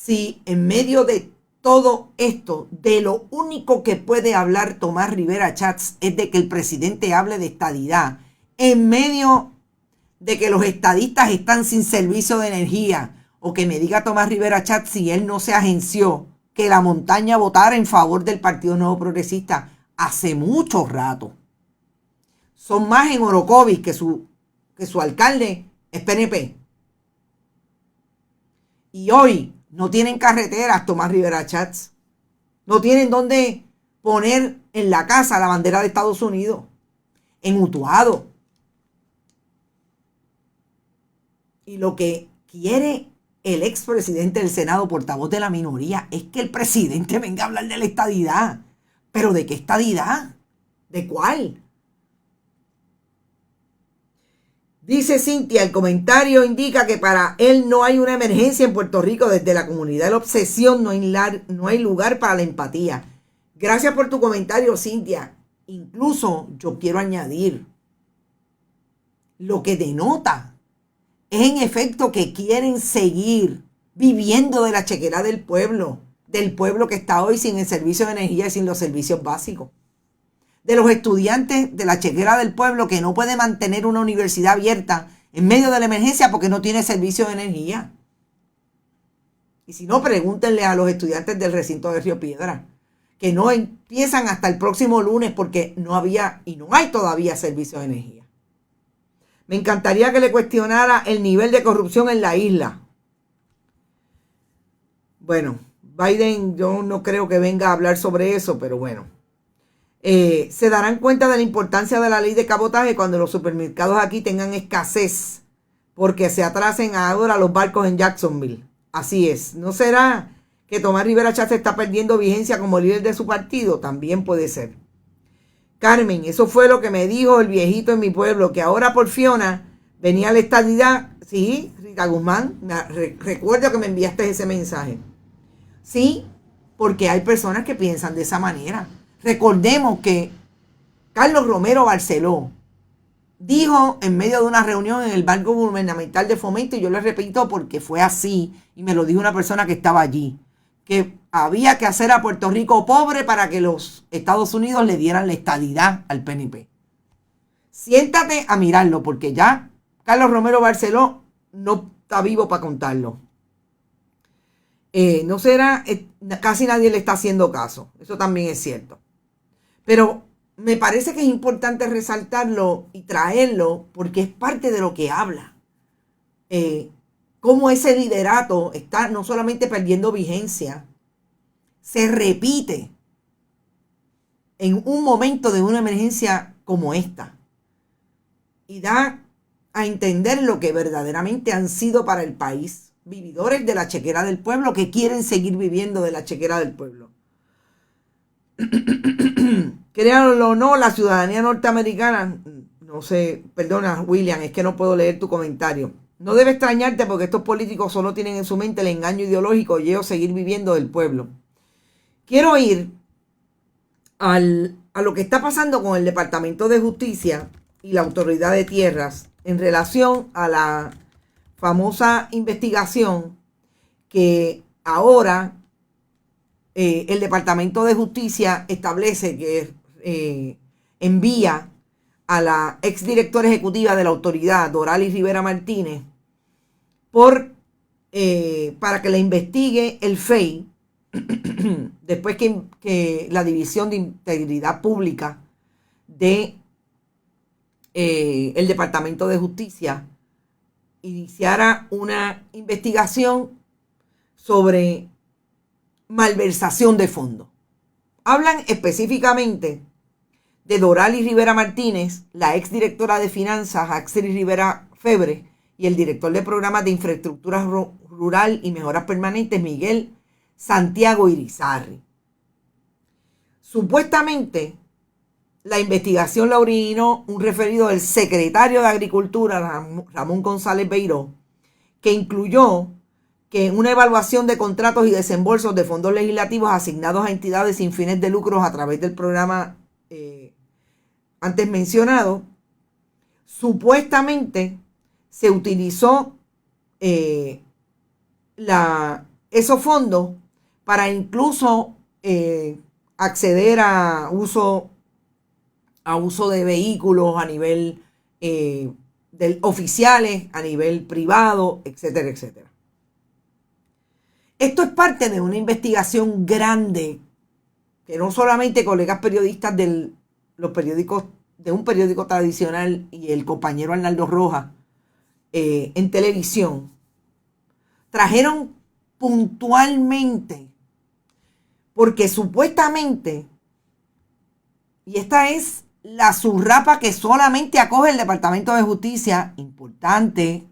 si en medio de todo esto, de lo único que puede hablar Tomás Rivera Chats es de que el presidente hable de estadidad, en medio de que los estadistas están sin servicio de energía, o que me diga Tomás Rivera Chats si él no se agenció que la montaña votara en favor del Partido Nuevo Progresista hace mucho rato. Son más en Orocovis que su alcalde es PNP. Y hoy no tienen carreteras, Tomás Rivera Chats. No tienen dónde poner en la casa la bandera de Estados Unidos. En Utuado. Y lo que quiere el expresidente del Senado, portavoz de la minoría, es que el presidente venga a hablar de la estadidad. ¿Pero de qué estadidad? ¿De cuál? Dice Cintia, el comentario indica que para él no hay una emergencia en Puerto Rico. Desde la comunidad de la obsesión no hay lugar para la empatía. Gracias por tu comentario, Cintia. Incluso yo quiero añadir, lo que denota es en efecto que quieren seguir viviendo de la chequera del pueblo que está hoy sin el servicio de energía y sin los servicios básicos. De los estudiantes de la chequera del pueblo que no puede mantener una universidad abierta en medio de la emergencia porque no tiene servicio de energía. Y si no, pregúntenle a los estudiantes del recinto de Río Piedra, que no empiezan hasta el próximo lunes porque no había y no hay todavía servicio de energía. Me encantaría que le cuestionara el nivel de corrupción en la isla. Bueno, Biden yo no creo que venga a hablar sobre eso, pero bueno. Se darán cuenta de la importancia de la ley de cabotaje cuando los supermercados aquí tengan escasez porque se atrasen ahora los barcos en Jacksonville. Así es. ¿No será que Tomás Rivera Chats está perdiendo vigencia como líder de su partido? También puede ser. Carmen, eso fue lo que me dijo el viejito en mi pueblo, que ahora por Fiona venía la estadidad. Sí, Rita Guzmán, recuerdo que me enviaste ese mensaje. Sí, porque hay personas que piensan de esa manera. Recordemos que Carlos Romero Barceló dijo en medio de una reunión en el Banco Gubernamental de Fomento, y yo le repito porque fue así, y me lo dijo una persona que estaba allí, que había que hacer a Puerto Rico pobre para que los Estados Unidos le dieran la estadidad al PNP. Siéntate a mirarlo, porque ya Carlos Romero Barceló no está vivo para contarlo. No será, casi nadie le está haciendo caso, eso también es cierto. Pero me parece que es importante resaltarlo y traerlo porque es parte de lo que habla. Cómo ese liderato está no solamente perdiendo vigencia, se repite en un momento de una emergencia como esta. Y da a entender lo que verdaderamente han sido para el país. Vividores de la chequera del pueblo que quieren seguir viviendo de la chequera del pueblo. Créanlo o no, la ciudadanía norteamericana, no sé, perdona William, es que no puedo leer tu comentario. No debe extrañarte porque estos políticos solo tienen en su mente el engaño ideológico y ellos seguir viviendo del pueblo. Quiero ir a lo que está pasando con el Departamento de Justicia y la Autoridad de Tierras en relación a la famosa investigación que ahora el Departamento de Justicia establece que envía a la exdirectora ejecutiva de la autoridad, Doralis Rivera Martínez, para que la investigue el FEI, después que la División de Integridad Pública de el Departamento de Justicia iniciara una investigación sobre malversación de fondos. Hablan específicamente de Doralis Rivera Martínez, la exdirectora de Finanzas, Axel Rivera Febre, y el director de programas de infraestructura rural y mejoras permanentes, Miguel Santiago Irizarry. Supuestamente, la investigación la originó un referido del secretario de Agricultura, Ramón González Beiró, que incluyó que en una evaluación de contratos y desembolsos de fondos legislativos asignados a entidades sin fines de lucro a través del programa antes mencionado, supuestamente se utilizó esos fondos para incluso acceder a uso de vehículos a nivel oficiales, a nivel privado, etcétera, etcétera. Esto es parte de una investigación grande que no solamente colegas periodistas de los periódicos, de un periódico tradicional y el compañero Arnaldo Rojas en televisión, trajeron puntualmente, porque supuestamente, y esta es la zurrapa que solamente acoge el Departamento de Justicia, importante,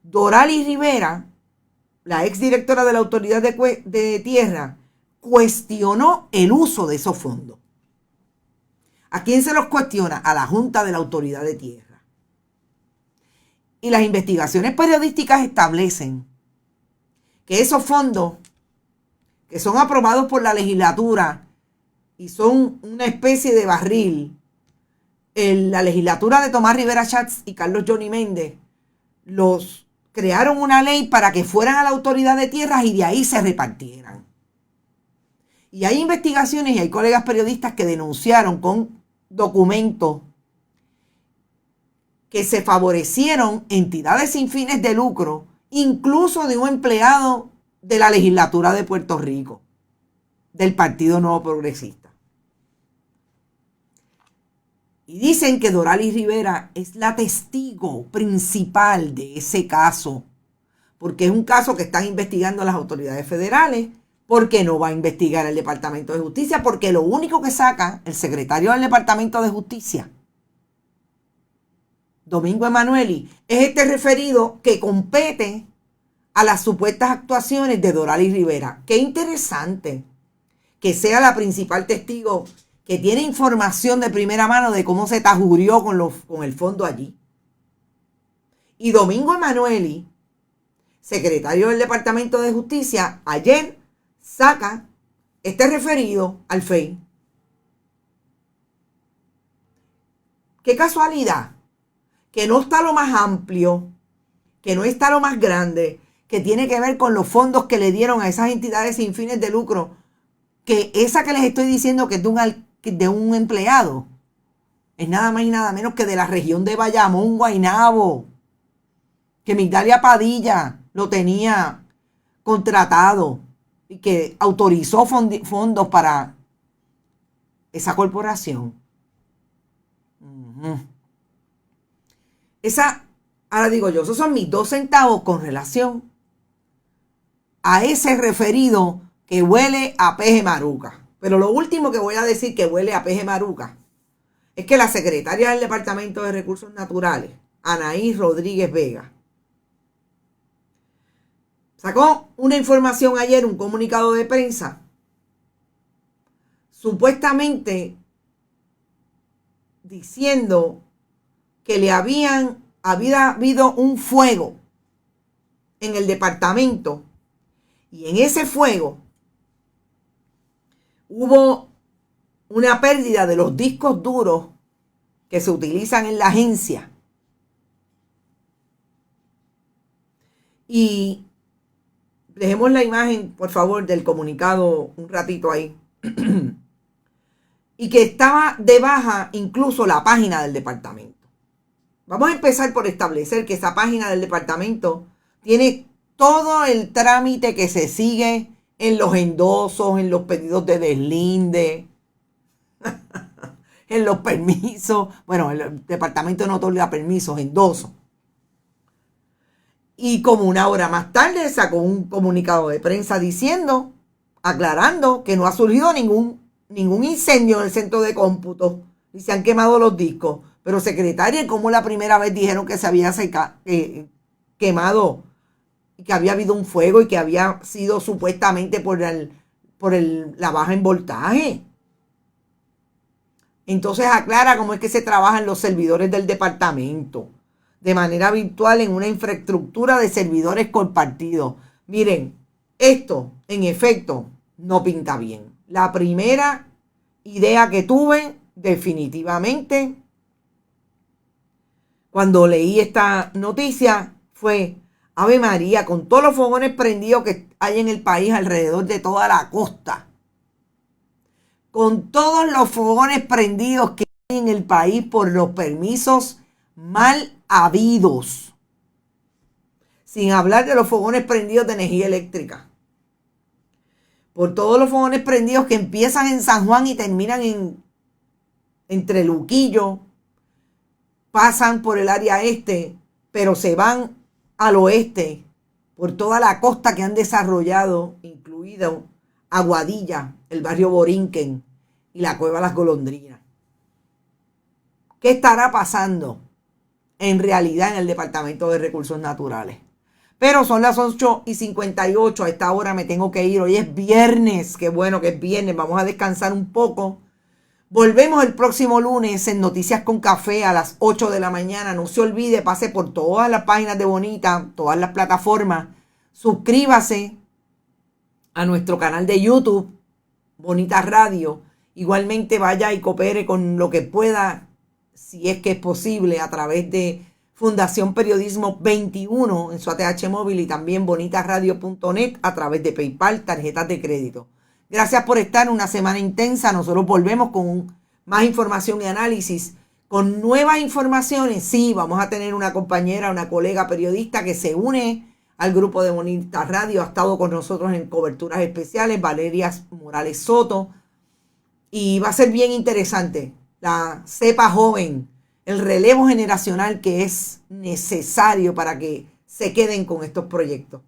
Doralis Rivera, la exdirectora de la Autoridad de Tierra, cuestionó el uso de esos fondos. ¿A quién se los cuestiona? A la Junta de la Autoridad de Tierra. Y las investigaciones periodísticas establecen que esos fondos, que son aprobados por la legislatura y son una especie de barril, la legislatura de Tomás Rivera Schatz y Carlos Johnny Méndez los crearon una ley para que fueran a la Autoridad de Tierras y de ahí se repartieran. Y hay investigaciones y hay colegas periodistas que denunciaron con documentos que se favorecieron entidades sin fines de lucro, incluso de un empleado de la legislatura de Puerto Rico, del Partido Nuevo Progresista. Y dicen que Doralis Rivera es la testigo principal de ese caso, porque es un caso que están investigando las autoridades federales, porque no va a investigar el Departamento de Justicia, porque lo único que saca el secretario del Departamento de Justicia, Domingo Emanueli, es este referido que compete a las supuestas actuaciones de Doralis Rivera. Qué interesante que sea la principal testigo que tiene información de primera mano de cómo se tajurió con el fondo allí. Y Domingo Emanueli, secretario del Departamento de Justicia, ayer saca este referido al FEI. Qué casualidad que no está lo más amplio, que no está lo más grande, que tiene que ver con los fondos que le dieron a esas entidades sin fines de lucro, que esa que les estoy diciendo que es de un empleado, es nada más y nada menos que de la región de Bayamón, Guaynabo, que Migdalia Padilla lo tenía contratado y que autorizó fondos para esa corporación. Ahora digo yo, esos son mis 2 centavos con relación a ese referido que huele a peje maruca. Pero lo último que voy a decir que huele a peje maruca es que la secretaria del Departamento de Recursos Naturales, Anaí Rodríguez Vega, sacó una información ayer, un comunicado de prensa, supuestamente diciendo que había habido un fuego en el departamento y en ese fuego hubo una pérdida de los discos duros que se utilizan en la agencia. Y dejemos la imagen, por favor, del comunicado un ratito ahí. Y que estaba de baja incluso la página del departamento. Vamos a empezar por establecer que esa página del departamento tiene todo el trámite que se sigue en los endosos, en los pedidos de deslinde, en los permisos. Bueno, el departamento no otorga permisos, endosos. Y como una hora más tarde sacó un comunicado de prensa diciendo, aclarando que no ha surgido ningún incendio en el centro de cómputo y se han quemado los discos. Pero secretaria, como la primera vez dijeron que se había quemado y que había habido un fuego y que había sido supuestamente por la baja en voltaje. Entonces aclara cómo es que se trabajan los servidores del departamento de manera virtual en una infraestructura de servidores compartidos. Miren, esto en efecto no pinta bien. La primera idea que tuve definitivamente cuando leí esta noticia fue, Ave María, con todos los fogones prendidos que hay en el país alrededor de toda la costa. Con todos los fogones prendidos que hay en el país por los permisos mal habidos. Sin hablar de los fogones prendidos de energía eléctrica. Por todos los fogones prendidos que empiezan en San Juan y terminan entre Luquillo, pasan por el área este, pero se van al oeste, por toda la costa que han desarrollado, incluido Aguadilla, el barrio Borinquen y la Cueva Las Golondrinas. ¿Qué estará pasando en realidad en el Departamento de Recursos Naturales? Pero son las 8:58, a esta hora me tengo que ir. Hoy es viernes, qué bueno que es viernes, vamos a descansar un poco. Volvemos el próximo lunes en Noticias con Café a las 8 de la mañana. No se olvide, pase por todas las páginas de Bonita, todas las plataformas. Suscríbase a nuestro canal de YouTube, Bonita Radio. Igualmente vaya y coopere con lo que pueda, si es que es posible, a través de Fundación Periodismo 21 en su ATH móvil y también bonitasradio.net a través de PayPal, tarjetas de crédito. Gracias por estar una semana intensa. Nosotros volvemos con más información y análisis, con nuevas informaciones. Sí, vamos a tener una compañera, una colega periodista que se une al grupo de Bonita Radio. Ha estado con nosotros en coberturas especiales, Valeria Morales Soto. Y va a ser bien interesante. La cepa joven, el relevo generacional que es necesario para que se queden con estos proyectos.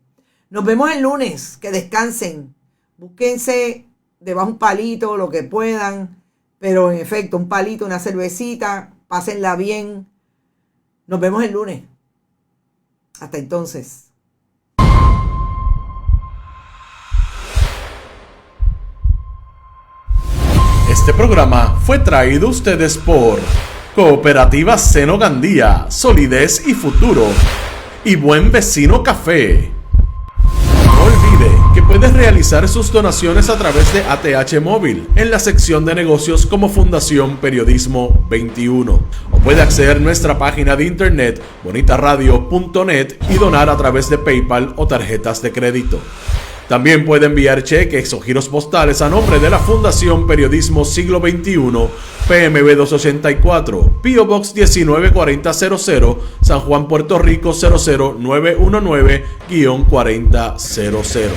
Nos vemos el lunes. Que descansen. Búsquense debajo un palito, lo que puedan. Pero en efecto, un palito, una cervecita. Pásenla bien. Nos vemos el lunes. Hasta entonces. Este programa fue traído a ustedes por Cooperativa Seno Gandía, Solidez y Futuro y Buen Vecino Café. No olvide que puedes realizar sus donaciones a través de ATH Móvil en la sección de negocios como Fundación Periodismo 21 o puede acceder a nuestra página de internet bonitasradio.net y donar a través de PayPal o tarjetas de crédito. También puede enviar cheques o giros postales a nombre de la Fundación Periodismo Siglo XXI, PMB 284, P.O. Box 194000, San Juan, Puerto Rico 00919-4000.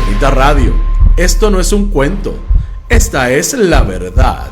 Bonita Radio, esto no es un cuento, esta es la verdad.